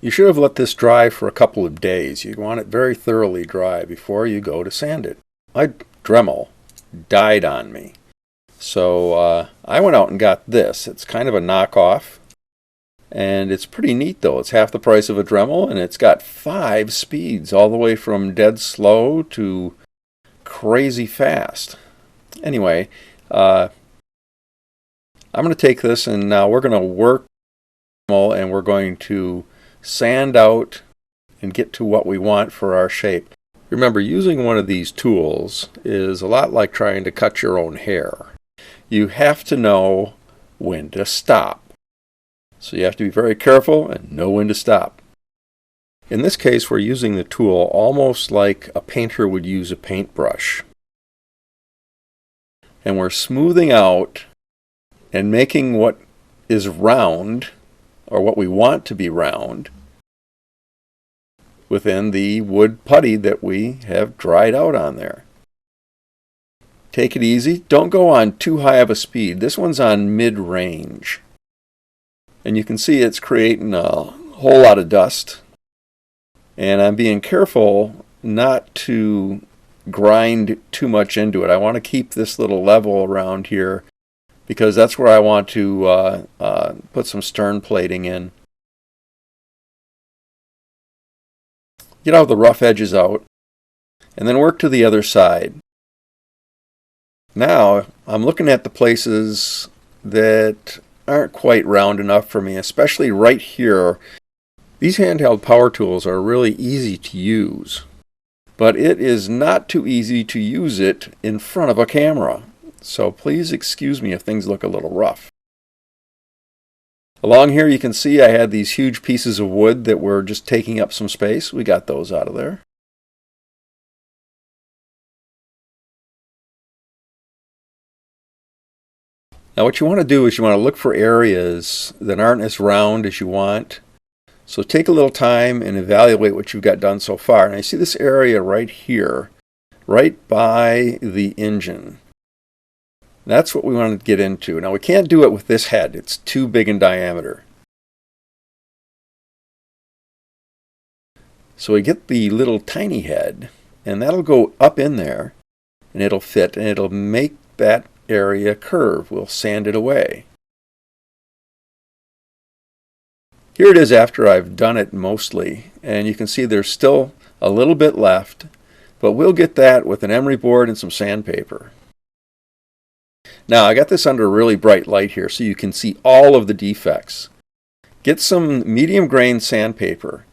You should have let this dry for a couple of days. You want it very thoroughly dry before you go to sand it. My Dremel died on me. So I went out and got this. It's kind of a knockoff. And it's pretty neat though. It's half the price of a Dremel, and it's got 5 speeds, all the way from dead slow to crazy fast. Anyway, I'm going to take this, and now we're going to work, and we're going to sand out and get to what we want for our shape. Remember, using one of these tools is a lot like trying to cut your own hair. You have to know when to stop. So you have to be very careful and know when to stop. In this case, we're using the tool almost like a painter would use a paintbrush. And we're smoothing out and making what is round, or what we want to be round, within the wood putty that we have dried out on there. Take it easy. Don't go on too high of a speed. This one's on mid-range. And you can see it's creating a whole lot of dust. And I'm being careful not to grind too much into it. I want to keep this little level around here because that's where I want to put some stern plating in. Get all the rough edges out and then work to the other side. Now I'm looking at the places that aren't quite round enough for me, especially right here. These handheld power tools are really easy to use, but it is not too easy to use it in front of a camera. So please excuse me if things look a little rough. Along here you can see I had these huge pieces of wood that were just taking up some space. We got those out of there. Now what you want to do is you want to look for areas that aren't as round as you want. So take a little time and evaluate what you've got done so far. And I see this area right here, right by the engine. That's what we want to get into. Now we can't do it with this head. It's too big in diameter. So we get the little tiny head, and that'll go up in there, and it'll fit, and it'll make that area curve. We'll sand it away. Here it is after I've done it mostly, and you can see there's still a little bit left, but we'll get that with an emery board and some sandpaper. Now I got this under a really bright light here so you can see all of the defects. Get some medium grain sandpaper,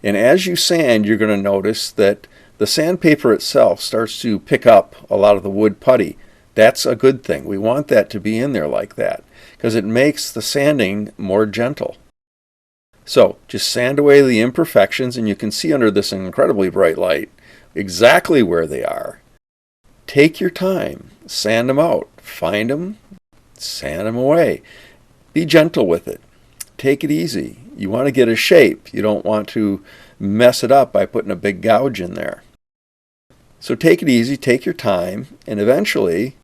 and as you sand you're going to notice that the sandpaper itself starts to pick up a lot of the wood putty. That's a good thing. We want that to be in there like that because it makes the sanding more gentle. So just sand away the imperfections, and you can see under this incredibly bright light exactly where they are. Take your time, sand them out, find them, sand them away. Be gentle with it. Take it easy. You want to get a shape. You don't want to mess it up by putting a big gouge in there. So take it easy, take your time, and eventually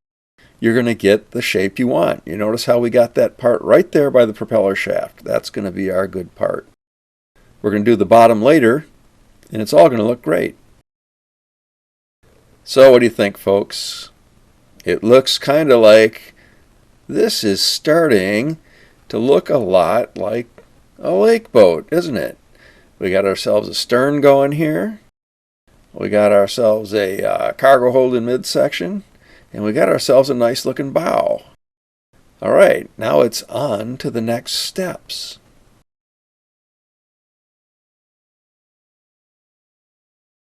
you're going to get the shape you want. You notice how we got that part right there by the propeller shaft. That's going to be our good part. We're going to do the bottom later, and it's all going to look great. So what do you think, folks? It looks kind of like this is starting to look a lot like a lake boat, isn't it? We got ourselves a stern going here. We got ourselves a cargo hold in midsection. And we got ourselves a nice looking bow. All right, now it's on to the next steps.